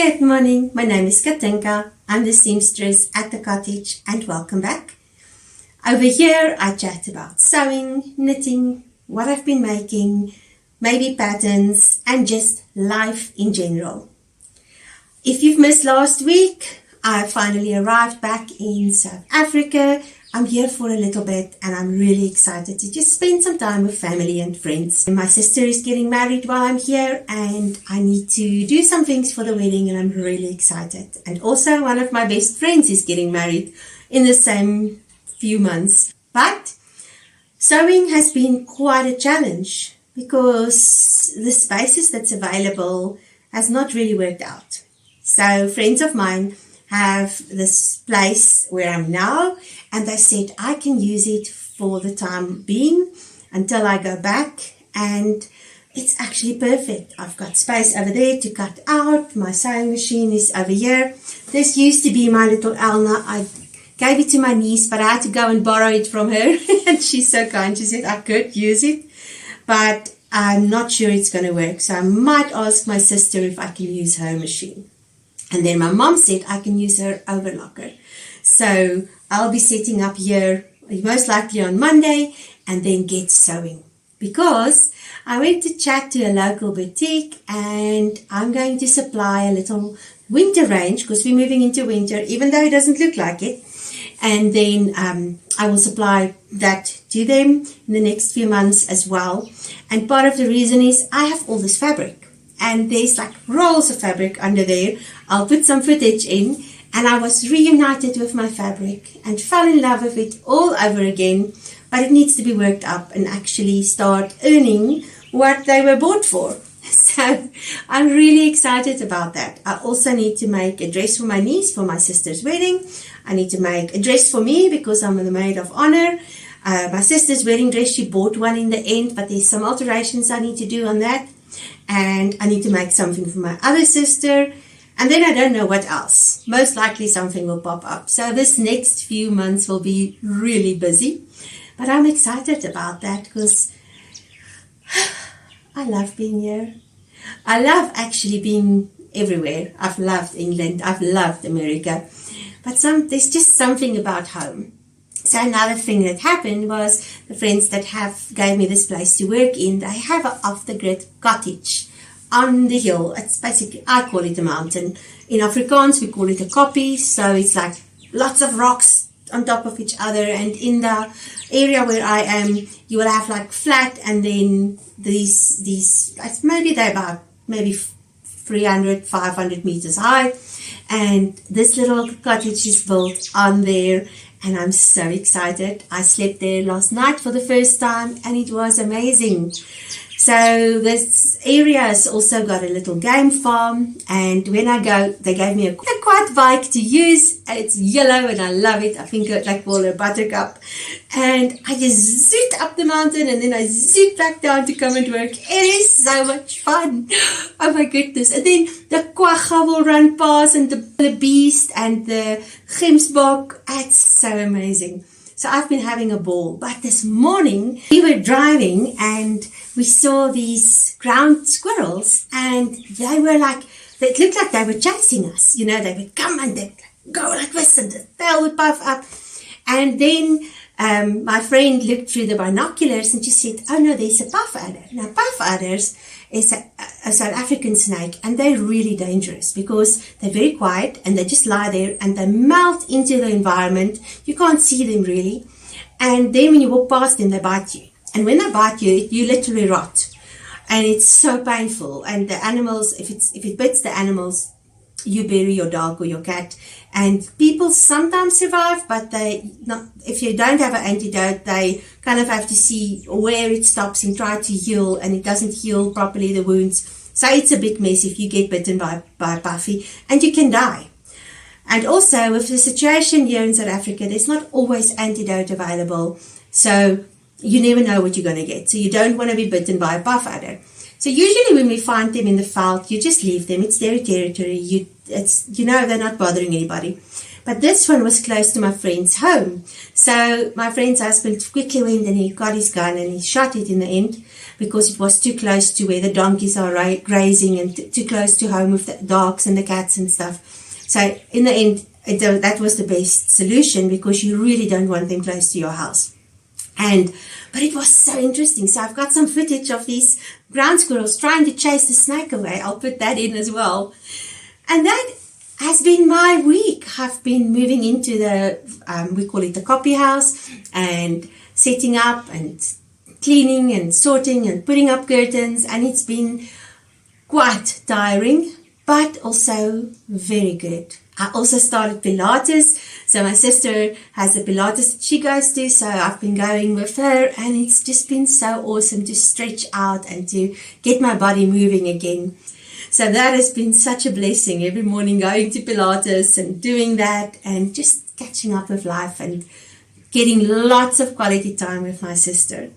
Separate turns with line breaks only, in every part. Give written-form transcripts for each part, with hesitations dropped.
Good morning, my name is Katinka. I'm the seamstress at the cottage and welcome back. Over here I chat about sewing, knitting, what I've been making, maybe patterns and just life in general. If you've missed last week, I finally arrived back in South Africa. I'm here for a little bit and I'm really excited to just spend some time with family and friends. My sister is getting married while I'm here and I need to do some things for the wedding and I'm really excited. And also one of my best friends is getting married in the same few months. But sewing has been quite a challenge because the spaces that's available has not really worked out. So friends of mine have this place where I'm now and they said I can use it for the time being until I go back, and it's actually perfect. I've got space over there to cut out. My sewing machine is over here. This used to be my little Elna. I gave it to my niece, but I had to go and borrow it from her and she's so kind. She said I could use it, but I'm not sure it's going to work, so I might ask my sister if I can use her machine. And then my mom said I can use her overlocker. So I'll be setting up here most likely on Monday and then get sewing. Because I went to chat to a local boutique and I'm going to supply a little winter range because we're moving into winter, even though it doesn't look like it. And then I will supply that to them in the next few months as well. And part of the reason is I have all this fabric. And there's like rolls of fabric under there. I'll put some footage in and I was reunited with my fabric and fell in love with it all over again. But it needs to be worked up and actually start earning what they were bought for. So I'm really excited about that. I also need to make a dress for my niece for my sister's wedding. I need to make a dress for me because I'm the maid of honor. My sister's wedding dress, she bought one in the end, but there's some alterations I need to do on that. And I need to make something for my other sister. And then I don't know what else. Most likely something will pop up. So this next few months will be really busy. But I'm excited about that because I love being here. I love actually being everywhere. I've loved England. I've loved America. But there's just something about home. So another thing that happened was the friends that gave me this place to work in, they have an off-the-grid cottage on the hill. It's basically, I call it a mountain. In Afrikaans, we call it a koppie. So it's like lots of rocks on top of each other. And in the area where I am, you will have like flat and then these maybe they're about 300, 500 meters high. And this little cottage is built on there. And I'm so excited. I slept there last night for the first time and it was amazing. So this area has also got a little game farm, and when I go, they gave me a quad bike to use. It's yellow and I love it. I think I like call it a buttercup. And I just zoot up the mountain and then I zoot back down to come and work. It is so much fun. Oh my goodness. And then the quagga will run past and the beast and the gemsbok. It's so amazing. So I've been having a ball. But this morning we were driving and we saw these ground squirrels and they were like, it looked like they were chasing us. You know, they would come and they'd go like this and the tail would puff up. And then my friend looked through the binoculars and she said, oh no, there's a puff adder. Now puff adders is a South African snake and they're really dangerous because they're very quiet and they just lie there and they melt into the environment. You can't see them really. And then when you walk past them, they bite you. And when they bite you, you literally rot. And it's so painful. And the animals, if it bites the animals, you bury your dog or your cat. And people sometimes survive, but if you don't have an antidote, they kind of have to see where it stops and try to heal, and it doesn't heal properly, the wounds. So it's a big mess if you get bitten by a puffy, and you can die. And also with the situation here in South Africa, there's not always antidote available. So you never know what you're going to get. So you don't want to be bitten by a puff adder. So usually when we find them in the veld, you just leave them. It's their territory. They're not bothering anybody. But this one was close to my friend's home. So my friend's husband quickly went and he got his gun and he shot it in the end because it was too close to where the donkeys are grazing and too close to home with the dogs and the cats and stuff. So in the end, that was the best solution because you really don't want them close to your house. But it was so interesting. So I've got some footage of these ground squirrels trying to chase the snake away. I'll put that in as well. And that has been my week. I've been moving into the, we call it the copy house, and setting up and cleaning and sorting and putting up curtains. And it's been quite tiring, but also very good. I also started Pilates. So my sister has a Pilates that she goes to. So I've been going with her and it's just been so awesome to stretch out and to get my body moving again. So that has been such a blessing, every morning going to Pilates and doing that and just catching up with life and getting lots of quality time with my sister.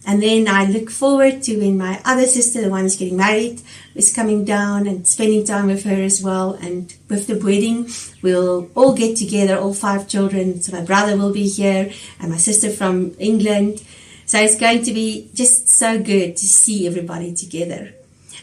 And then I look forward to when my other sister, the one who's getting married, is coming down and spending time with her as well. And with the wedding, we'll all get together, all 5 children. So my brother will be here and my sister from England. So it's going to be just so good to see everybody together.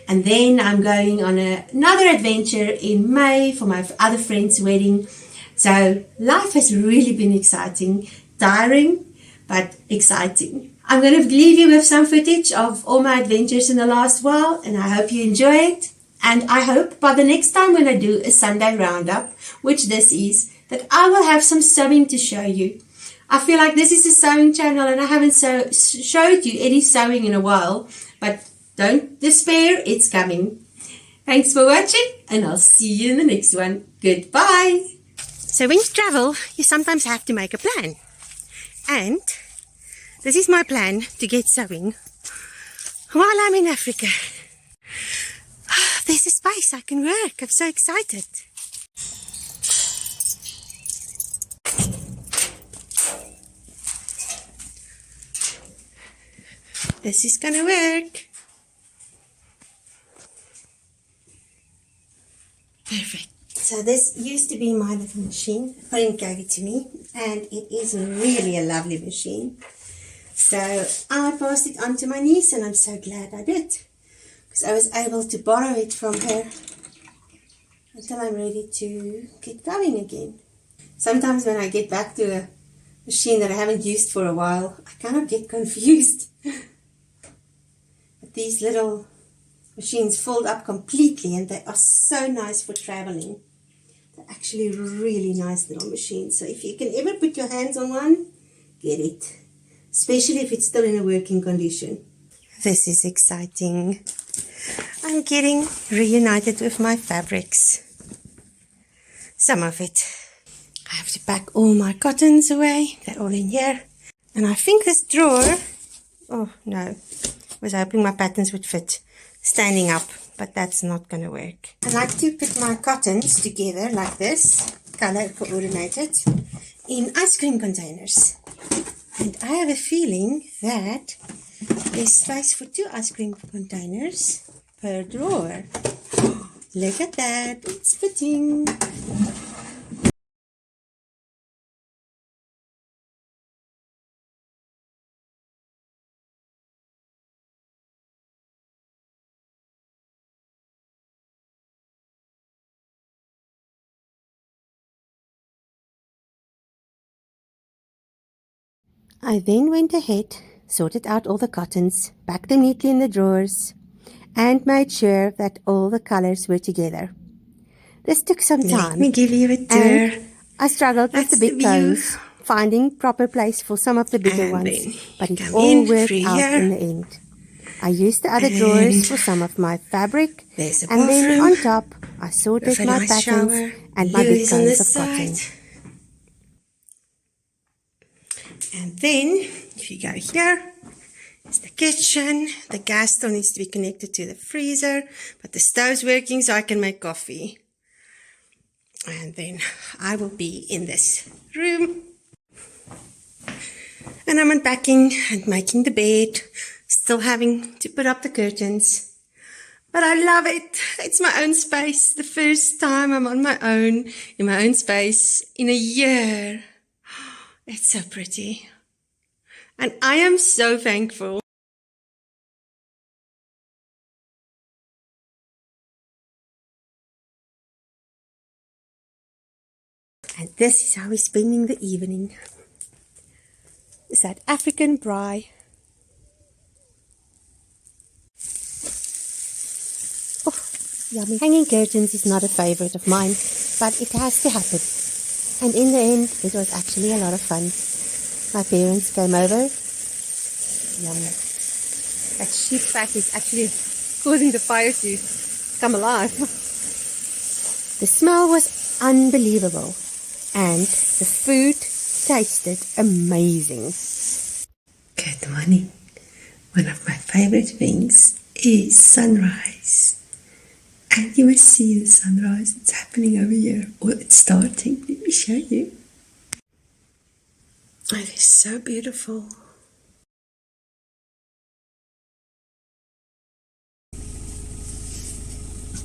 And then I'm going on another adventure in May for my other friend's wedding. So life has really been exciting, tiring, but exciting. I'm going to leave you with some footage of all my adventures in the last while, and I hope you enjoy it. And I hope by the next time when I do a Sunday roundup, which this is, that I will have some sewing to show you. I feel like this is a sewing channel and I haven't showed you any sewing in a while, but don't despair, it's coming. Thanks for watching, and I'll see you in the next one. Goodbye. So when you travel, you sometimes have to make a plan. And this is my plan to get sewing while I'm in Africa. There's a space I can work. I'm so excited. This is gonna work. Perfect. So this used to be my little machine. A friend gave it to me and it is really a lovely machine. So I passed it on to my niece and I'm so glad I did. Because I was able to borrow it from her until I'm ready to get going again. Sometimes when I get back to a machine that I haven't used for a while, I kind of get confused. But these little machines fold up completely and they are so nice for traveling. They're actually really nice little machines. So if you can ever put your hands on one, get it. Especially if it's still in a working condition. This is exciting. I'm getting reunited with my fabrics. Some of it. I have to pack all my cottons away. They're all in here. And I think this drawer, oh no, I was hoping my patterns would fit standing up, but that's not going to work. I like to put my cottons together like this, color coordinated, in ice cream containers. And I have a feeling that there's space for 2 ice cream containers per drawer. Look at that, it's fitting. I then went ahead, sorted out all the cottons, packed them neatly in the drawers, and made sure that all the colors were together. This took some time. Let me give you a tour. I struggled with the big cones, finding proper place for some of the bigger ones, but it all worked out in the end. I used the other drawers for some of my fabric, and then on top I sorted my patterns and my big cones of cotton. And then, if you go here, it's the kitchen. The gas still needs to be connected to the freezer, but the stove's working so I can make coffee. And then I will be in this room. And I'm unpacking and making the bed, still having to put up the curtains. But I love it. It's my own space. The first time I'm on my own, in my own space, in a year. It's so pretty. And I am so thankful. And this is how we're spending the evening. South African braai. Oh, yummy. Hanging curtains is not a favorite of mine, but it has to happen. And in the end, it was actually a lot of fun. My parents came over. Yum. That sheep fat is actually causing the fire to come alive. The smell was unbelievable. And the food tasted amazing. Good morning. One of my favorite things is sunrise. And you will see the sunrise. It's happening over here. Well, it's starting. Let me show you. Oh, it is so beautiful.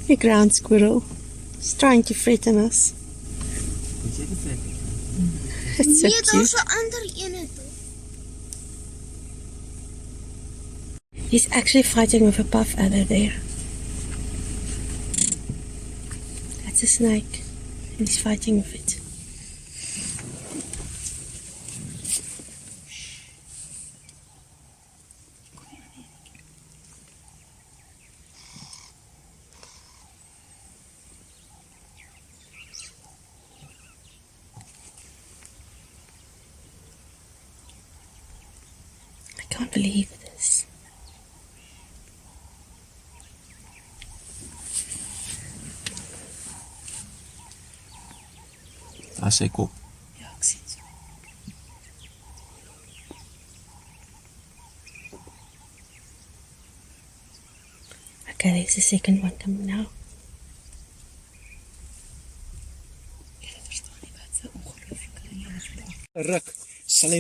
The ground squirrel is trying to threaten us. It's so cute. He's actually fighting with a puff adder there. That's a snake, and he's fighting with it. I can't believe this.
Daar sy kop.
Ja, ek sien so. Okay, there's the second one coming now. Ek verstaan nie wat so ongelooflik is.
Ruk.